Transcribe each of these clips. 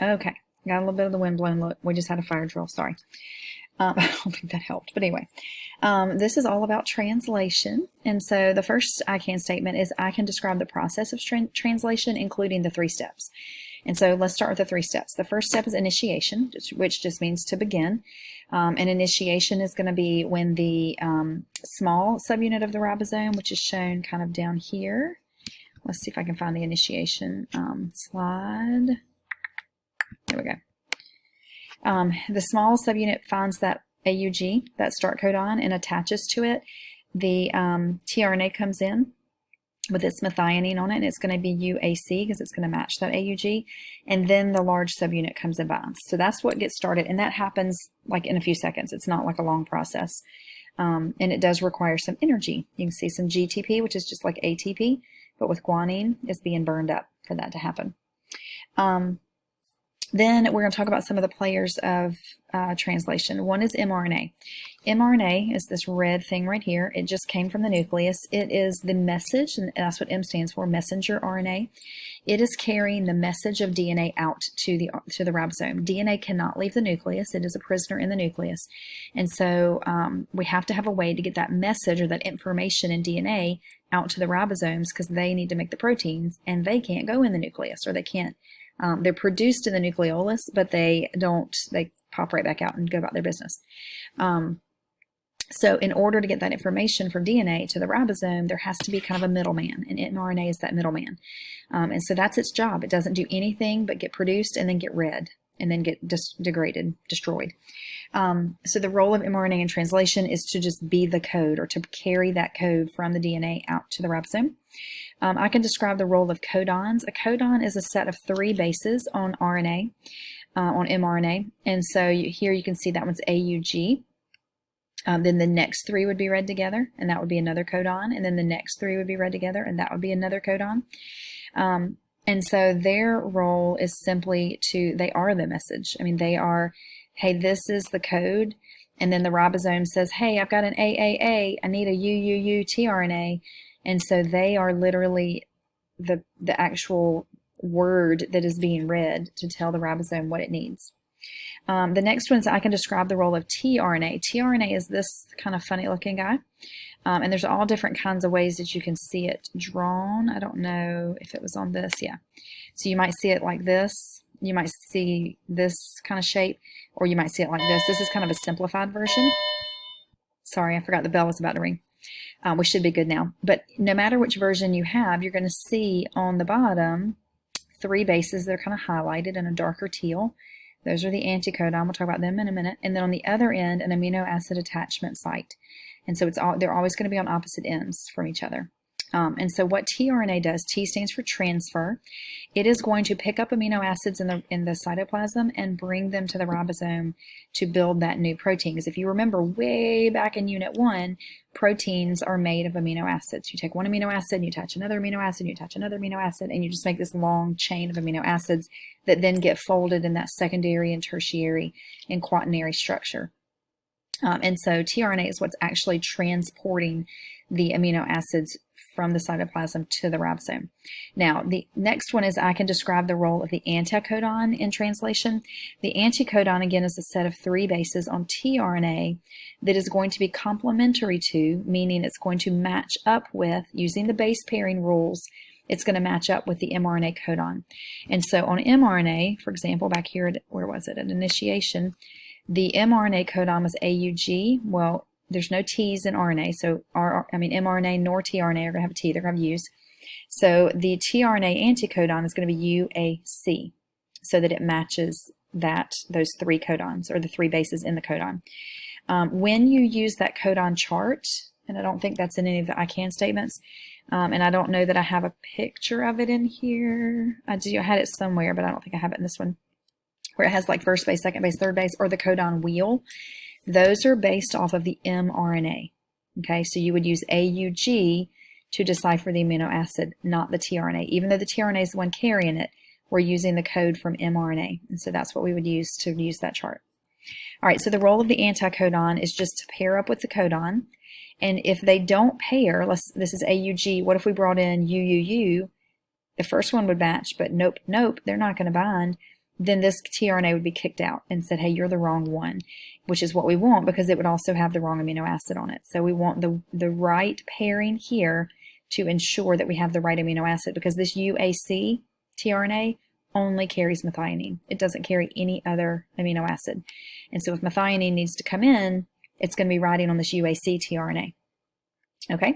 Okay, got a little bit of the wind blowing. Look, we just had a fire drill. Sorry. I don't think that helped. But anyway, this is all about translation. And so the first I can statement is I can describe the process of translation, including the 3 steps. And so let's start with the 3 steps. The first step is initiation, which just means to begin. And initiation is going to be when the small subunit of the ribosome, which is shown kind of down here. Let's see if I can find the initiation slide. There we go. The small subunit finds that AUG, that start codon, and attaches to it. The tRNA comes in with its methionine on it, and it's going to be UAC because it's going to match that AUG, and then the large subunit comes and binds. So that's what gets started, and that happens like in a few seconds. It's not like a long process, and it does require some energy. You can see some GTP, which is just like ATP, but with guanine is being burned up for that to happen. Then we're going to talk about some of the players of translation. One is mRNA. mRNA is this red thing right here. It just came from the nucleus. It is the message, and that's what M stands for, messenger RNA. It is carrying the message of DNA out to the ribosome. DNA cannot leave the nucleus. It is a prisoner in the nucleus. And so we have to have a way to get that message or that information in DNA out to the ribosomes because they need to make the proteins, and they can't go in the nucleus, or they can't. They're produced in the nucleolus, but they pop right back out and go about their business. So in order to get that information from DNA to the ribosome, there has to be kind of a middleman, and mRNA is that middleman. And so that's its job. It doesn't do anything but get produced and then get read and then get degraded, destroyed. So the role of mRNA in translation is to just be the code, or to carry that code from the DNA out to the ribosome. I can describe the role of codons. A codon is a set of 3 bases on RNA, on mRNA. And so here you can see that one's AUG. Then the next 3 would be read together, and that would be another codon. And then the next 3 would be read together, and that would be another codon. And so their role is simply they are the message. I mean, they are, hey, this is the code. And then the ribosome says, hey, I've got an AAA. I need a UUU tRNA. And so they are literally the actual word that is being read to tell the ribosome what it needs. The next one is I can describe the role of tRNA. tRNA is this kind of funny looking guy. And there's all different kinds of ways that you can see it drawn. I don't know if it was on this. Yeah. So you might see it like this. You might see this kind of shape, or you might see it like this. This is kind of a simplified version. Sorry, I forgot the bell was about to ring. We should be good now. But no matter which version you have, you're going to see on the bottom 3 bases that are kind of highlighted in a darker teal. Those are the anticodon. We'll talk about them in a minute. And then on the other end, an amino acid attachment site. And so they're always going to be on opposite ends from each other. And so what tRNA does, T stands for transfer. It is going to pick up amino acids in the cytoplasm and bring them to the ribosome to build that new protein. Because if you remember way back in Unit 1, proteins are made of amino acids. You take one amino acid, you attach another amino acid, you attach another amino acid, and you just make this long chain of amino acids that then get folded in that secondary and tertiary and quaternary structure. And so tRNA is what's actually transporting the amino acids from the cytoplasm to the ribosome. Now, the next one is I can describe the role of the anticodon in translation. The anticodon, again, is a set of 3 bases on tRNA that is going to be complementary to, meaning it's going to match up with, using the base pairing rules, it's going to match up with the mRNA codon. And so on mRNA, for example, back here, where was it, at initiation, the mRNA codon was AUG. Well, there's no T's in RNA, so mRNA nor tRNA are going to have a T, they're going to have U's. So the tRNA anticodon is going to be UAC, so that it matches those 3 codons, or the 3 bases in the codon. When you use that codon chart, and I don't think that's in any of the I can statements, and I don't know that I have a picture of it in here. I had it somewhere, but I don't think I have it in this one, where it has like first base, second base, third base, or the codon wheel. Those are based off of the mRNA. Okay, so you would use AUG to decipher the amino acid, not the tRNA. Even though the tRNA is the one carrying it, we're using the code from mRNA. And so that's what we would use to use that chart. All right, so the role of the anticodon is just to pair up with the codon. And if they don't pair, this is AUG, what if we brought in UUU? The first one would match, but nope, they're not going to bind. then this tRNA would be kicked out and said, hey, you're the wrong one, which is what we want because it would also have the wrong amino acid on it. So we want the right pairing here to ensure that we have the right amino acid, because this UAC tRNA only carries methionine. It doesn't carry any other amino acid. And so if methionine needs to come in, it's going to be riding on this UAC tRNA. Okay,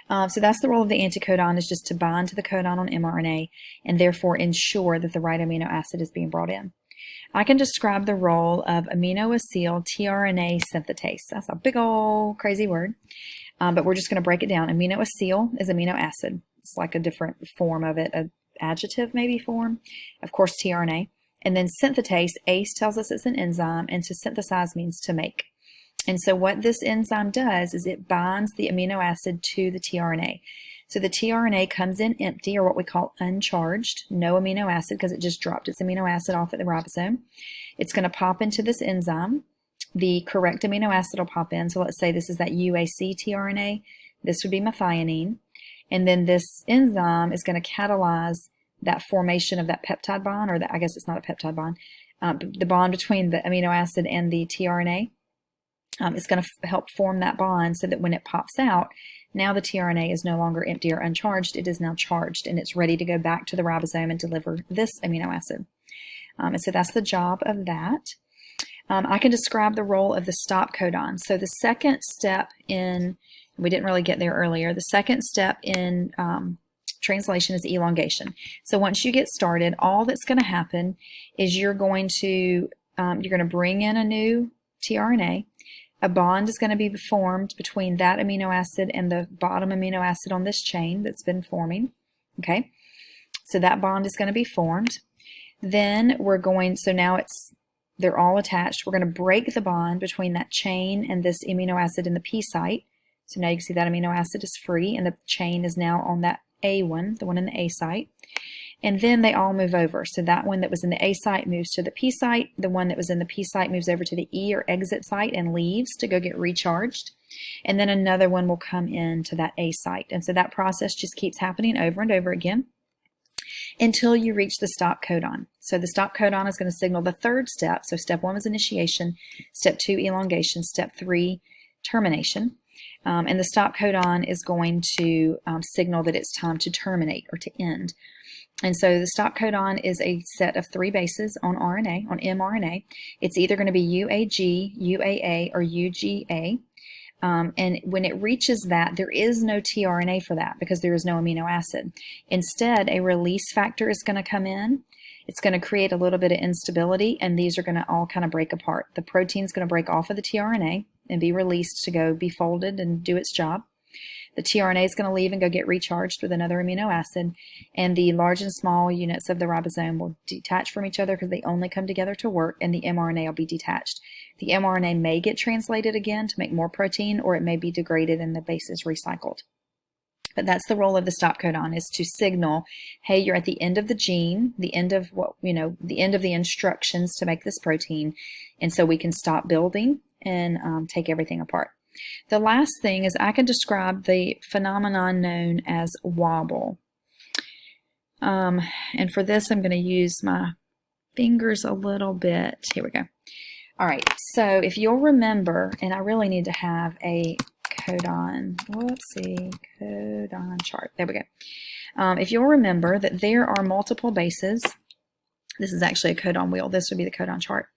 so that's the role of the anticodon, is just to bind to the codon on mRNA and therefore ensure that the right amino acid is being brought in. I can describe the role of aminoacyl-tRNA-synthetase. That's a big old crazy word, but we're just going to break it down. Aminoacyl is amino acid. It's like a different form of it, an adjective maybe form. Of course, tRNA. And then synthetase, ACE tells us it's an enzyme, and to synthesize means to make. And so what this enzyme does is it binds the amino acid to the tRNA. So the tRNA comes in empty, or what we call uncharged, no amino acid because it just dropped its amino acid off at the ribosome. It's going to pop into this enzyme. The correct amino acid will pop in. So let's say this is that UAC tRNA. This would be methionine. And then this enzyme is going to catalyze that formation of that peptide bond, or that, I guess it's not a peptide bond, the bond between the amino acid and the tRNA. It's going to help form that bond so that when it pops out, now the tRNA is no longer empty or uncharged. It is now charged, and it's ready to go back to the ribosome and deliver this amino acid. And so that's the job of that. I can describe the role of the stop codon. So the second step in, we didn't really get there earlier, the second step in translation is elongation. So once you get started, all that's going to happen is you're going to bring in a new tRNA. A bond is going to be formed between that amino acid and the bottom amino acid on this chain that's been forming. Okay, so that bond is going to be formed. Then they're all attached. We're going to break the bond between that chain and this amino acid in the P site. So now you can see that amino acid is free, and the chain is now on that A one, the one in the A site. And then they all move over. So that one that was in the A site moves to the P site. The one that was in the P site moves over to the E or exit site and leaves to go get recharged. And then another one will come into that A site. And so that process just keeps happening over and over again until you reach the stop codon. So the stop codon is going to signal the third step. So step 1 was initiation, step 2 elongation, step 3 termination. And the stop codon is going to signal that it's time to terminate or to end. And so the stop codon is a set of 3 bases on RNA, on mRNA. It's either going to be UAG, UAA, or UGA. And when it reaches that, there is no tRNA for that because there is no amino acid. Instead, a release factor is going to come in. It's going to create a little bit of instability, and these are going to all kind of break apart. The protein is going to break off of the tRNA and be released to go be folded and do its job. The tRNA is going to leave and go get recharged with another amino acid, and the large and small units of the ribosome will detach from each other because they only come together to work, and the mRNA will be detached. The mRNA may get translated again to make more protein, or it may be degraded and the base is recycled. But that's the role of the stop codon, is to signal, hey, you're at the end of the gene, the end of the end of the instructions to make this protein, and so we can stop building and take everything apart. The last thing is I can describe the phenomenon known as wobble. And for this, I'm going to use my fingers a little bit. Here we go. All right, so if you'll remember, and I really need to have a codon chart. There we go. If you'll remember that there are multiple bases, this is actually a codon wheel. This would be the codon chart.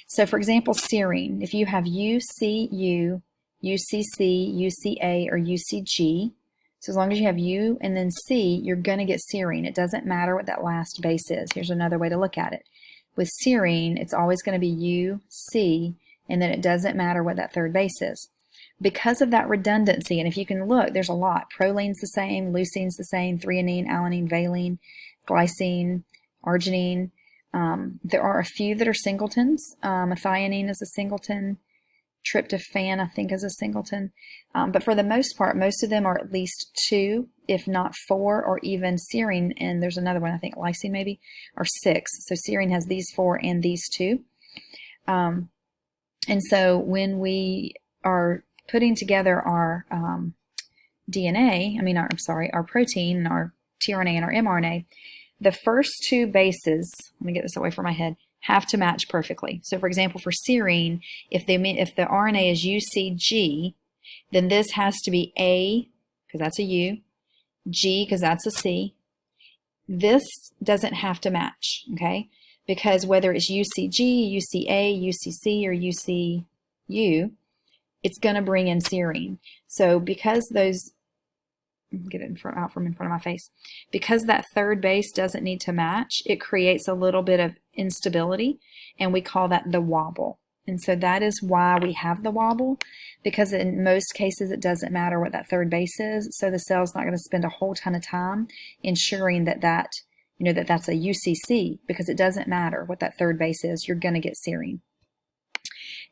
So for example, serine, if you have UCU, UCC, UCA, or UCG, so as long as you have U and then C, you're going to get serine. It doesn't matter what that last base is. Here's another way to look at it. With serine, it's always going to be U, C, and then it doesn't matter what that third base is. Because of that redundancy, and if you can look, there's a lot. Proline's the same, leucine's the same, threonine, alanine, valine, glycine, arginine. There are a few that are singletons. Methionine is a singleton. Tryptophan, I think, is a singleton. But for the most part, most of them are at least 2, if not 4, or even serine, and there's another one, I think lysine maybe, are 6. So serine has these 4 and these 2. And so when we are putting together our DNA, our protein, and our tRNA and our mRNA, the first two bases, let me get this away from my head, have to match perfectly. So for example, for serine, if the RNA is UCG, then this has to be A, because that's a U, G, because that's a C. This doesn't have to match, okay? Because whether it's UCG, UCA, UCC, or UCU, it's going to bring in serine. So because those, get it out from in front of my face, because that third base doesn't need to match, it creates a little bit of instability, and we call that the wobble. And so that is why we have the wobble, because in most cases it doesn't matter what that third base is, so the cell's not going to spend a whole ton of time ensuring that that's a UCC, because it doesn't matter what that third base is, you're going to get serine.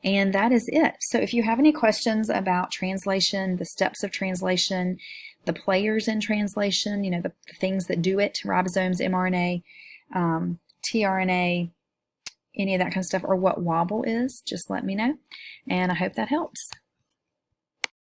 And that is it. So if you have any questions about translation, the steps of translation, the players in translation, the things that do it, ribosomes, mRNA, tRNA, any of that kind of stuff, or what wobble is, just let me know. And I hope that helps.